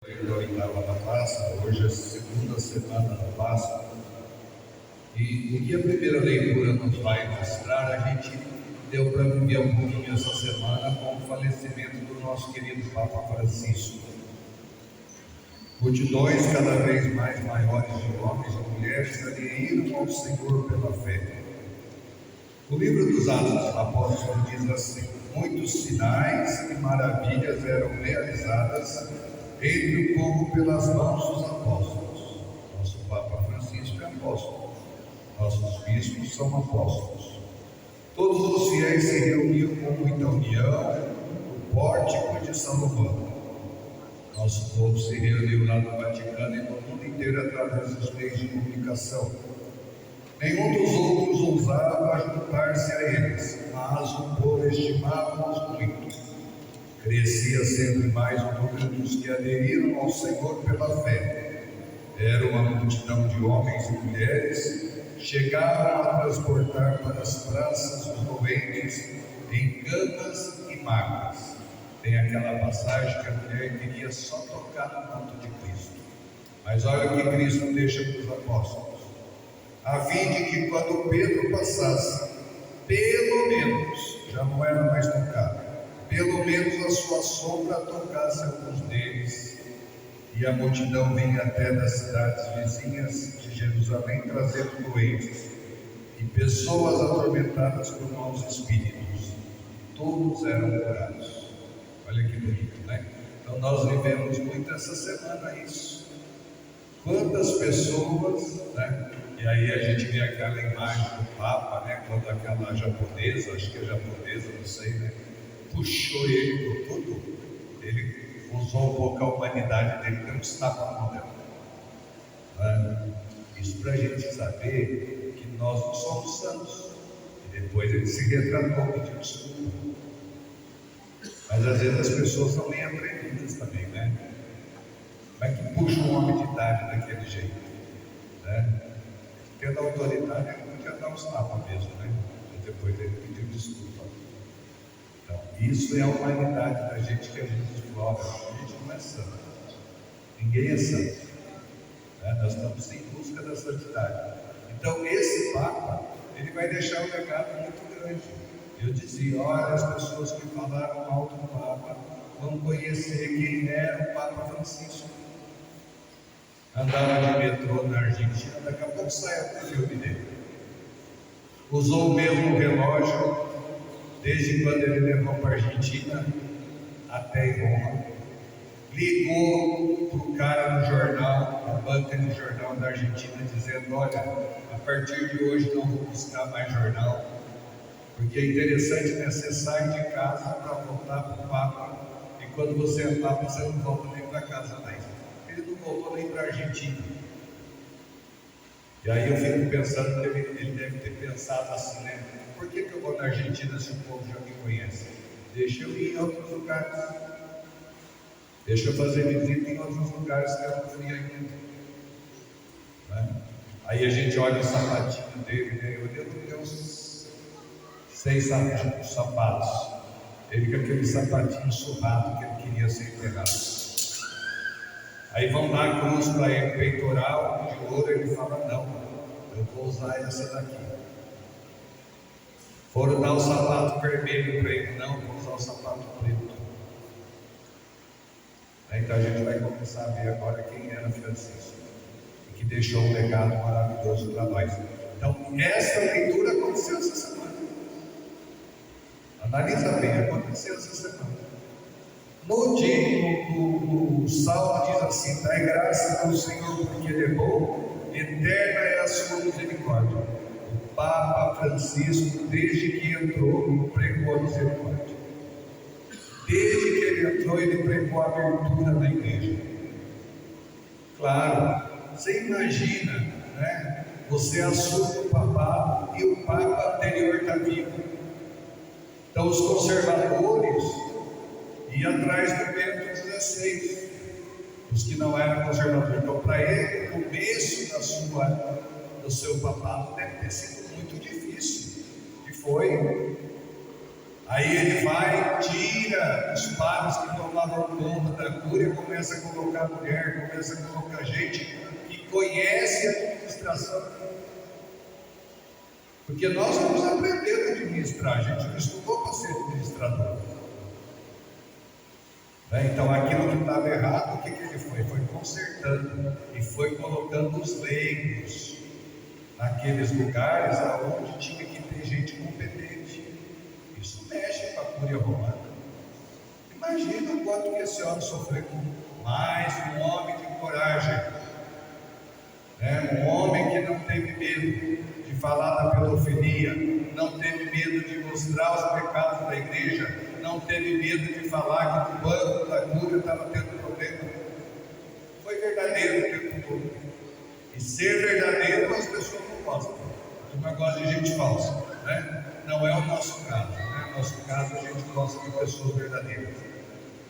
Da oitava da Páscoa, hoje é a segunda semana da Páscoa, e o que a primeira leitura nos vai mostrar, a gente deu para viver um pouquinho essa semana com o falecimento do nosso querido Papa Francisco. Multidões cada vez mais maiores de homens e mulheres aderiram ao Senhor pela fé. O livro dos Atos dos Apóstolos diz assim: muitos sinais e maravilhas eram realizadas entre o povo pelas mãos dos apóstolos. Nosso Papa Francisco é apóstolo, nossos bispos são apóstolos. Todos os fiéis se reuniam com muita união no pórtico de Salomão. Nosso povo se reuniu lá no Vaticano e no mundo inteiro através dos meios de comunicação. Nenhum dos outros ousava juntar-se a eles, mas o povo estimava-os muito. Crescia sempre mais o número dos que aderiram ao Senhor pela fé. Era uma multidão de homens e mulheres, chegaram a transportar para as praças os doentes em camas e macas. Tem aquela passagem que a mulher queria só tocar no manto de Cristo. Mas olha o que Cristo deixa para os apóstolos: a fim de que quando Pedro passasse, pelo menos, já não era mais tocado, pelo menos a sua sombra tocasse alguns deles. E a multidão vinha até das cidades vizinhas de Jerusalém trazendo doentes e pessoas atormentadas por maus espíritos. Todos eram curados. Olha que bonito, né? Então nós vivemos muito essa semana isso. Quantas pessoas, né? E aí a gente vê aquela imagem do Papa, né? Quando aquela japonesa, acho que é japonesa, não sei, né? Puxou ele por tudo. Ele usou um pouco a humanidade dele, deu um tapa na mão dela. Isso para a gente saber que nós não somos santos. E depois ele se retratou, pediu desculpa. Mas às vezes as pessoas são meio aprendidas também, né? Como é que puxa um homem de idade daquele jeito? Né? Tendo autoridade, ele podia dar uns tapas mesmo, né? Mas depois ele pediu desculpa. Então, isso é a humanidade da gente que a gente explora. A gente não é santo. Ninguém é santo. Né? Nós estamos em busca da santidade. Então, esse Papa, ele vai deixar um legado muito grande. Eu dizia, olha, as pessoas que falaram mal do Papa vão conhecer quem era o Papa Francisco. Andava de metrô na Argentina, daqui a pouco sai o filme dele. Usou o mesmo relógio desde quando ele levou para a Argentina até em Roma. Ligou para o cara no jornal, a banca de jornal da Argentina, dizendo: olha, a partir de hoje não vou buscar mais jornal, porque é interessante, né? Você sai de casa para voltar para o Papa, e quando você é Papa, você não volta nem para casa mais. Ele não voltou nem para a Argentina. E aí eu fico pensando que ele deve ter pensado assim, né? Por que eu vou na Argentina se o povo já me conhece? Deixa eu ir em outros lugares. Deixa eu fazer visita em outros lugares que eu não fui ainda. Né? Aí a gente olha o sapatinho dele, né? Eu devo ter uns 6 sapatos. Ele com aquele sapatinho surrado que ele queria ser enterrado. Aí vão dar a cruz para ele, peitoral de ouro, ele fala: não, eu vou usar essa daqui. Foram dar o sapato vermelho para ele: não, vou usar o sapato preto. Então a gente vai começar a ver agora quem era Francisco e que deixou um legado maravilhoso para nós. Então essa leitura aconteceu essa semana. Analisa bem, aconteceu essa semana. No Salmo diz assim: dai graças ao Senhor porque Ele é bom, eterna é a sua misericórdia. O Papa Francisco, desde que entrou, pregou a misericórdia. Desde que ele entrou, ele pregou a abertura da igreja. Claro, você imagina, né? Você assume o papado e o Papa anterior está vivo. Então os conservadores iam atrás do Bento XVI, os que não eram conservadores. Então, para ele, o começo do seu papado deve ter sido muito difícil, e foi. Aí ele vai, tira os padres que tomavam conta da cura, começa a colocar mulher, começa a colocar gente que conhece a administração. Porque nós vamos aprender a administrar, a gente não estudou para ser administrador. Então aquilo que estava errado, o que ele foi? Foi consertando e foi colocando os leigos naqueles lugares onde tinha que ter gente competente. Isso mexe com a cúria romana. Imagina o quanto que esse homem sofreu. Mais um homem de coragem, um homem que não teve medo de falar da pedofilia, não teve medo de mostrar os pecados da igreja, não teve medo de falar que no banco da cura estava tendo problema. Foi verdadeiro o tempo todo. E ser verdadeiro as pessoas não gostam. Não gostam de gente falsa, Não é o nosso caso, No nosso caso a gente gosta de pessoas verdadeiras.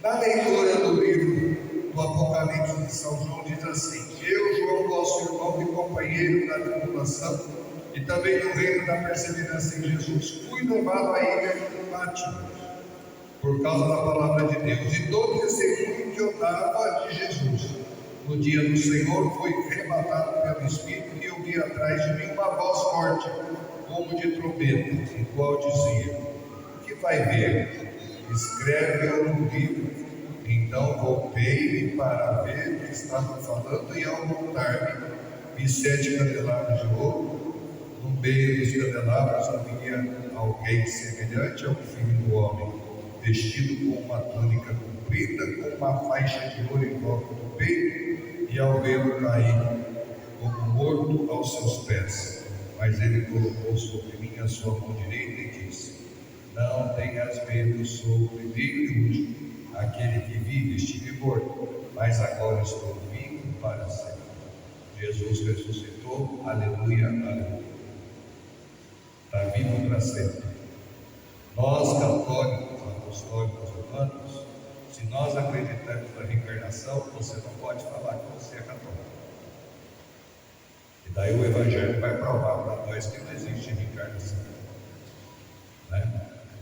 Na leitura do livro do Apocalipse de São João diz assim: eu, João, vosso irmão e companheiro da tribulação e também do reino da perseverança em Jesus, fui levado à ilha de Patmos por causa da palavra de Deus e todo testemunho que eu dava de Jesus. No dia do Senhor fui arrebatado pelo Espírito e ouvi atrás de mim uma voz forte, como de trombeta, em qual dizia: o que vai ver? Escreve-o no livro. Então voltei para ver o que estava falando, e ao voltar-me, vi 7 candelabros de ouro. No meio dos candelabros havia alguém semelhante ao Filho do Homem, vestido com uma túnica comprida, com uma faixa de ouro em volta do peito, e ao vê-lo cair como morto aos seus pés. Mas ele colocou sobre mim a sua mão direita e disse: não tenhas medo, sou o primeiro e último, aquele que vive. Estive morto, mas agora estou vivo para sempre. Jesus ressuscitou, aleluia, aleluia. Está vivo para sempre. Nós, católicos, apostólicos, romanos, se nós acreditamos na reencarnação, você não pode falar que você é católico. E daí o Evangelho vai provar para nós que não existe reencarnação.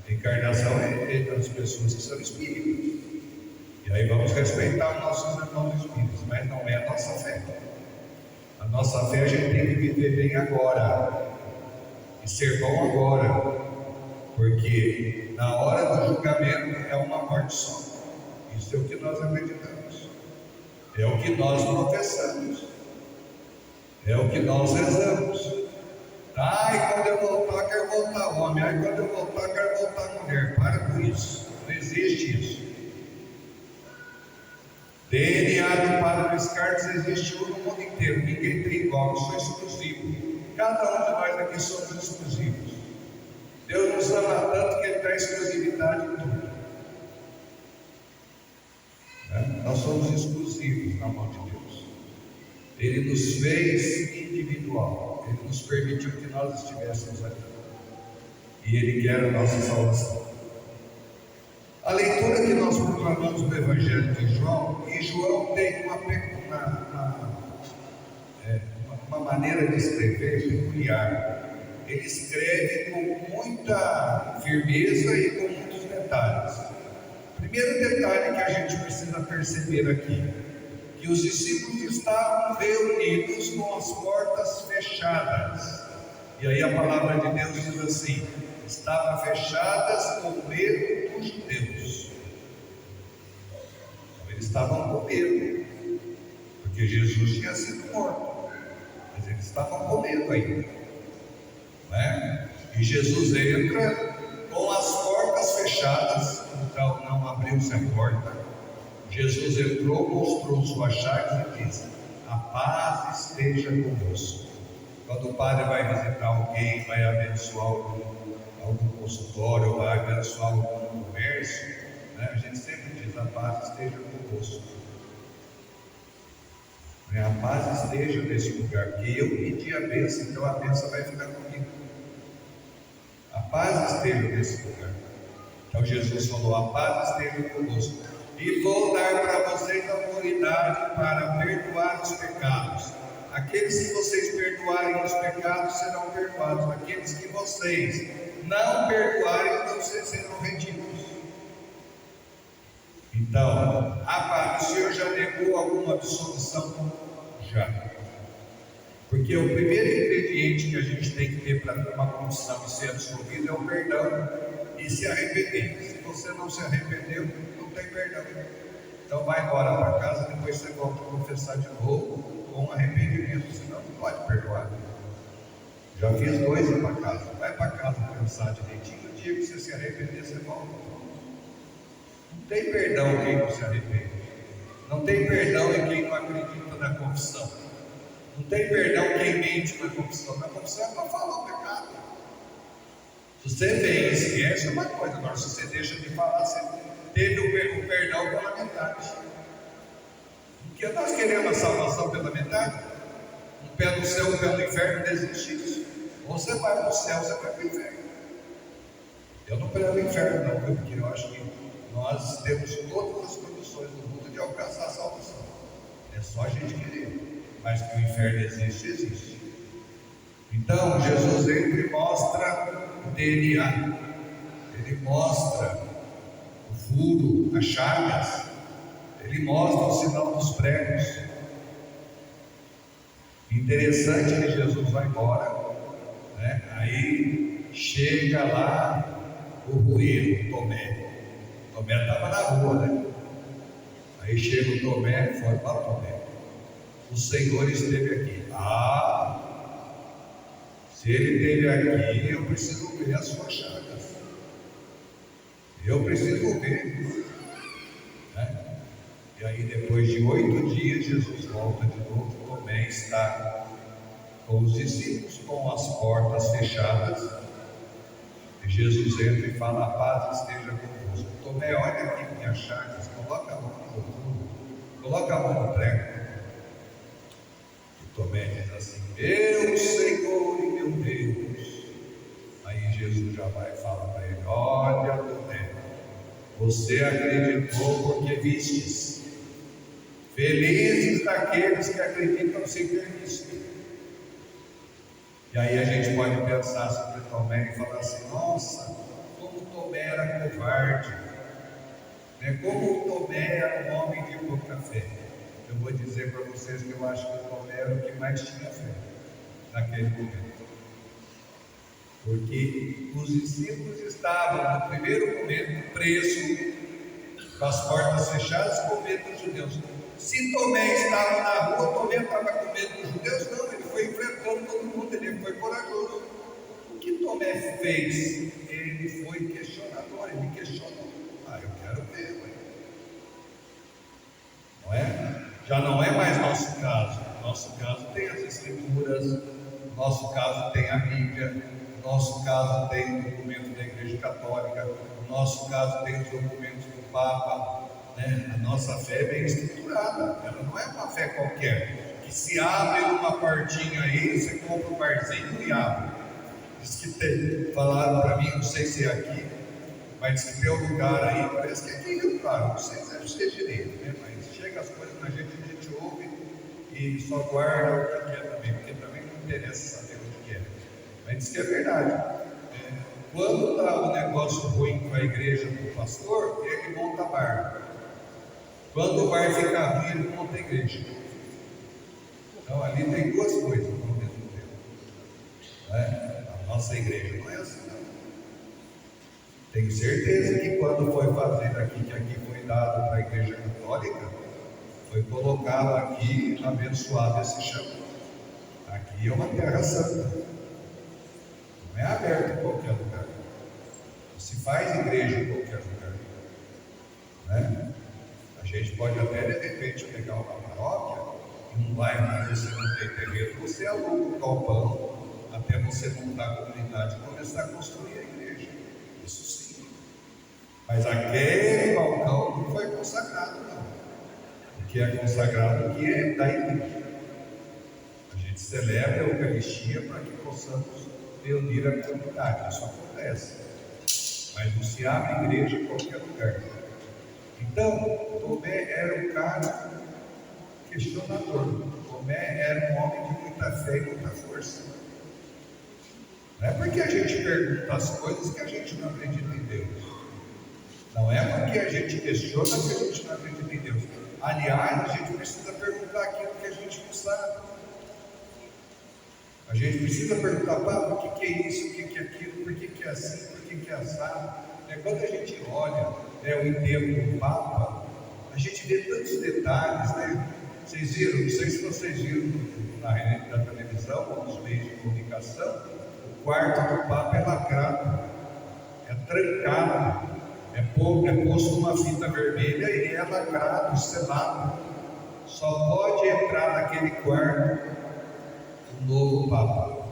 Reencarnação é das pessoas que são espíritas. E aí vamos respeitar os nossos irmãos espíritos, mas não é a nossa fé. A nossa fé a gente tem que viver bem agora e ser bom agora, porque na hora do julgamento é uma morte só. Isso é o que nós acreditamos, é o que nós professamos, é o que nós rezamos. E quando eu voltar, quero voltar homem. Quando eu voltar, quero voltar mulher. Para com isso, não existe isso. DNA do Padre Descartes existe no mundo inteiro, ninguém tem igual, eu sou exclusivo. Cada um de nós aqui somos exclusivos. Deus nos ama tanto que Ele dá exclusividade em tudo. Nós somos exclusivos na mão de Deus. Ele nos fez individual, Ele nos permitiu que nós estivéssemos aqui, e Ele quer a nossa salvação. A leitura que nós proclamamos do Evangelho de João, e João tem uma maneira de escrever peculiar. Ele escreve com muita firmeza e com muitos detalhes. Primeiro detalhe que a gente precisa perceber aqui: que os discípulos estavam reunidos com as portas fechadas. E aí a palavra de Deus diz assim: estavam fechadas com medo dos judeus. Então, eles estavam com medo, porque Jesus tinha sido morto, mas eles estavam com medo ainda, E Jesus entra com as portas fechadas, então não abriu-se a porta. Jesus entrou, mostrou suas chagas e disse: a paz esteja convosco. Quando o padre vai visitar alguém, vai abençoar algum consultório, vai abençoar algum comércio, a gente sempre diz: a paz esteja convosco. A paz esteja nesse lugar, porque eu pedi a bênção, então a bênção vai ficar comigo. A paz esteja nesse lugar. Então Jesus falou: a paz esteja convosco. E vou dar para vocês autoridade para perdoar os pecados. Aqueles que vocês perdoarem os pecados serão perdoados. Aqueles que vocês não perdoarem, não serão retidos. Então, o Senhor já negou alguma absolvição? Já. Porque o primeiro ingrediente que a gente tem que ter para ter uma confissão e ser absolvido é o perdão e se arrepender. Se você não se arrependeu, não tem perdão. Então vai embora para casa, depois você volta a confessar de novo com arrependimento, senão não pode perdoar. Já fiz 2 para casa. Vai para casa pensar direitinho, no dia que você se arrepender, você volta. Não tem perdão quem não se arrepende. Não tem perdão em quem não acredita na confissão. Não tem perdão quem mente na confissão. Na confissão é para falar o pecado. Se você vem e esquece, é uma coisa. Agora, se você deixa de falar, você teve o perdão pela metade. Porque nós queremos a salvação pela metade. Um pé no céu, um pé no inferno, não existe isso. Ou você vai para o céu, ou você vai para o inferno. Eu não prego o inferno, não, porque eu acho que nós temos todas as condições do mundo de alcançar a salvação. É só a gente querer. Mas que o inferno existe, existe. Então, Jesus sempre mostra o DNA. Ele mostra o furo, as chagas. Ele mostra o sinal dos pregos. Interessante que Jesus vai embora, né? Aí chega lá o ruído, o Tomé. O Tomé estava na rua, né? Aí chega o Tomé, foi para o Tomé. O Senhor esteve aqui. Se Ele esteve aqui, eu preciso ver as suas chagas. Eu preciso ver. Né? E aí, depois de 8 dias, Jesus volta de novo. Tomé está com os discípulos, com as portas fechadas. E Jesus entra e fala: a paz esteja convosco. Tomé, olha aqui minhas chagas. Coloca a mão no futuro. Coloca a mão no prego. Tomé diz assim: meu Senhor e meu Deus. Aí Jesus já vai falar para ele: olha, Tomé, você acreditou porque vistes. Felizes daqueles que acreditam sem ter visto. E aí a gente pode pensar sobre Tomé e falar assim: nossa, como Tomé era covarde, né? Como Tomé era um homem de pouca fé. Eu vou dizer para vocês que eu acho que o Tomé era o que mais tinha fé naquele momento. Porque os discípulos estavam, no primeiro momento, presos, com as portas fechadas, com medo dos judeus. Se Tomé estava na rua, Tomé estava com medo dos judeus? Não, ele foi enfrentando todo mundo, ele foi corajoso. O que Tomé fez? Ele foi questionador, ele questionou. Eu quero ver, não é? Já não é mais nosso caso. Nosso caso tem as escrituras, nosso caso tem a Bíblia, nosso caso tem o documento da Igreja Católica, o nosso caso tem os documentos do Papa, né? A nossa fé é bem estruturada, ela não é uma fé qualquer, que se abre uma portinha aí, você compra um barzinho e abre. Diz que tem, falaram para mim, não sei se é aqui, mas diz que tem um lugar aí, parece que é aqui em Rio Claro, não sei se deve ser direito, né? Mas chega as coisas na gente, a gente ouve e só guarda o que quer também, porque também não interessa saber o que é. Mas diz que é verdade. Quando está o negócio ruim com a igreja do pastor, ele monta bar. Quando o bar fica ruim, ele monta a igreja. Então ali tem 2 coisas ao mesmo tempo. A nossa igreja não é assim, não. Tenho certeza que quando foi fazer aqui, que aqui foi dado para a igreja católica, foi colocado aqui, abençoado esse chão. Aqui é uma terra santa. Não é aberto em qualquer lugar. Não se faz igreja em qualquer lugar. Né? A gente pode até de repente pegar uma paróquia, em um bairro que você não tem terreno, você aluga um galpão até você montar a comunidade e começar a construir a igreja. Isso sim. Mas aquele balcão não foi consagrado, não. O que é consagrado aqui é da igreja. A gente celebra a Eucaristia para que possamos reunir a comunidade. Isso acontece. Mas não se abre igreja em qualquer lugar. Então, Tomé era um cara questionador. Tomé era um homem de muita fé e muita força. Não é porque a gente pergunta as coisas que a gente não acredita em Deus. Não é porque a gente questiona que a gente não acredita em Deus. Aliás, a gente precisa perguntar aquilo que a gente não sabe. A gente precisa perguntar, Papa, o que é isso, o que é aquilo, por que é assim, por que é assado. Quando a gente olha o enterro do Papa, a gente vê tantos detalhes, né? Vocês viram, não sei se vocês viram na televisão ou nos meios de comunicação, o quarto do Papa é lacrado, é trancado, é posto uma fita vermelha e é lacrado, selado. Só pode entrar naquele quarto o novo Papa.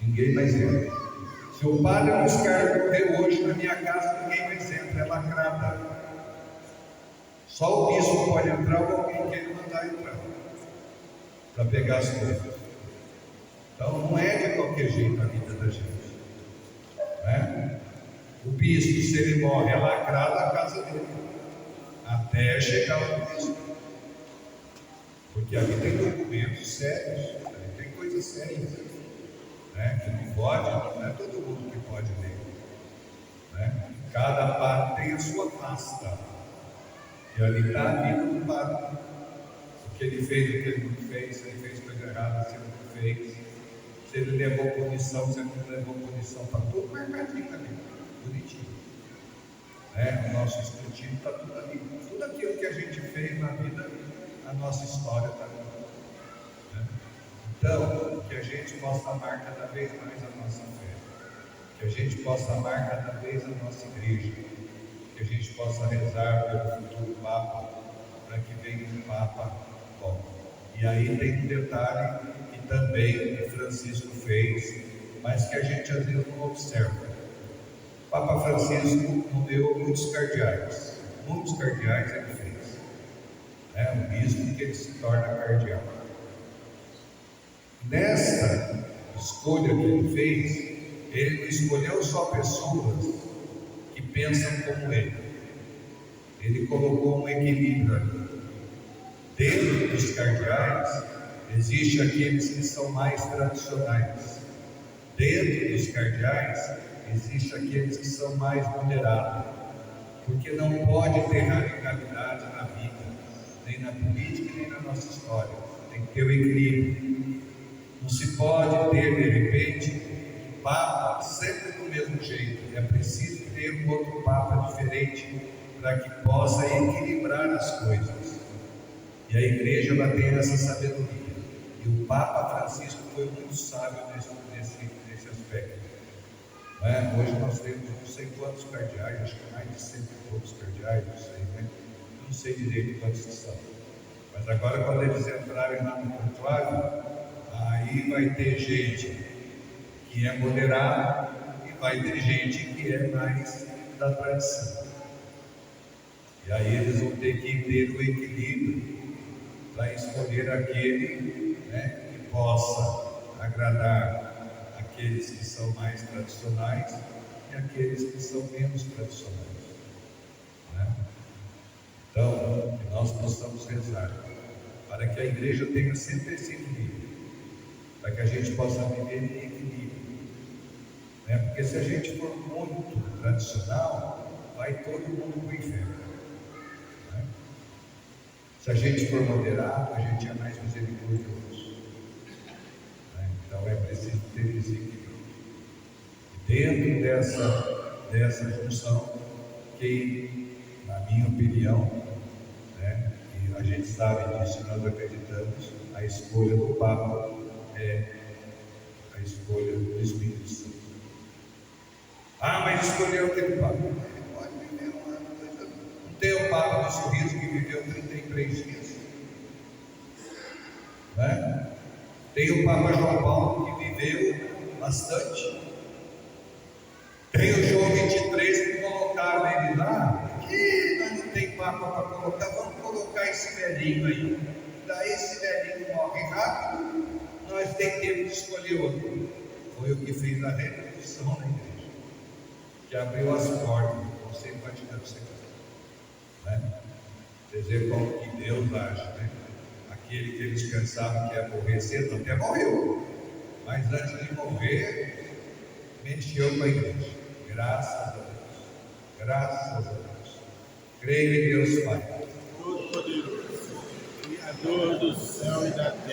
Ninguém mais entra. Se o padre Luiz Carlos morrer hoje na minha casa, ninguém mais entra, é lacrada. Só o bispo pode entrar ou alguém que ele mandar entrar para pegar as coisas. Então não é de qualquer jeito a vida da gente, né? O bispo, se ele morre, é lacrada a casa dele até chegar o bispo, porque ali tem documentos sérios, ali tem coisas sérias, né? Que não pode, não é todo mundo que pode ler, né? Cada padre tem a sua pasta, e ali está a vida do padre, o que ele fez, o que ele não fez, se ele fez coisa errada, se ele não fez, se ele levou punição, se ele não levou punição, para tudo marcadinho ali, bonitinho, né? O nosso escrutínio está tudo ali, tudo aquilo que a gente fez na vida, a nossa história está ali, né? Então, que a gente possa amar cada vez mais a nossa fé, que a gente possa amar cada vez a nossa igreja, que a gente possa rezar pelo futuro Papa, para que venha um Papa bom. E aí tem um detalhe que também Francisco fez, mas que a gente às vezes não observa. O Papa Francisco nomeou muitos cardeais ele fez, né? Um bispo que ele se torna cardeal. Nessa escolha que ele fez, ele não escolheu só pessoas que pensam como ele colocou um equilíbrio ali. Dentro dos cardeais, existe aqueles que são mais tradicionais. Dentro dos cardeais, existe aqueles que são mais moderados. Porque não pode ter radicalidade na vida, nem na política, nem na nossa história. Tem que ter o equilíbrio. Não se pode ter, de repente, um Papa sempre do mesmo jeito. É preciso ter um outro Papa diferente para que possa equilibrar as coisas. E a igreja vai ter essa sabedoria. E o Papa Francisco foi muito sábio nesse aspecto. Não é? Hoje nós temos não sei quantos cardeais, acho que mais de 100 e poucos cardeais, não sei, né? Não sei direito quantos que são. Mas agora, quando eles entrarem lá no conclave, aí vai ter gente que é moderada e vai ter gente que é mais da tradição. E aí eles vão ter que ter o equilíbrio para escolher aquele, né, que possa agradar aqueles que são mais tradicionais e aqueles que são menos tradicionais, né? Então, que nós possamos rezar para que a igreja tenha sempre esse equilíbrio, para que a gente possa viver em equilíbrio, né? Porque se a gente for muito tradicional, vai todo mundo para o inferno, né? Se a gente for moderado, a gente é mais misericordioso, né? Então é preciso ter esse equilíbrio. E dentro dessa junção, que, na minha opinião, né, e a gente sabe disso, nós acreditamos, a escolha do Papa é a escolha do Espírito Santo. Ah, mas escolheu aquele Papa. Ele pode viver um ano, 2 anos. Não tem o Papa do Sorriso que viveu 33 dias, né? Tem o Papa João Paulo que viveu bastante. Tem o João 23 que colocaram ele lá, que nós não tem Papa para colocar, vamos colocar esse velhinho aí. Daí esse velhinho morre rápido, nós temos que escolher outro. Foi o que fez a revolução na igreja, que abriu as portas do Conselho Vaticano II, né? Quer dizer, como que Deus age, né? Aquele que eles pensavam que ia morrer cedo, até morreu. mas antes de morrer, mexeu com a igreja. Graças a Deus. Graças a Deus. Creio em Deus Pai. Todo-Poderoso, Criador do céu e da terra.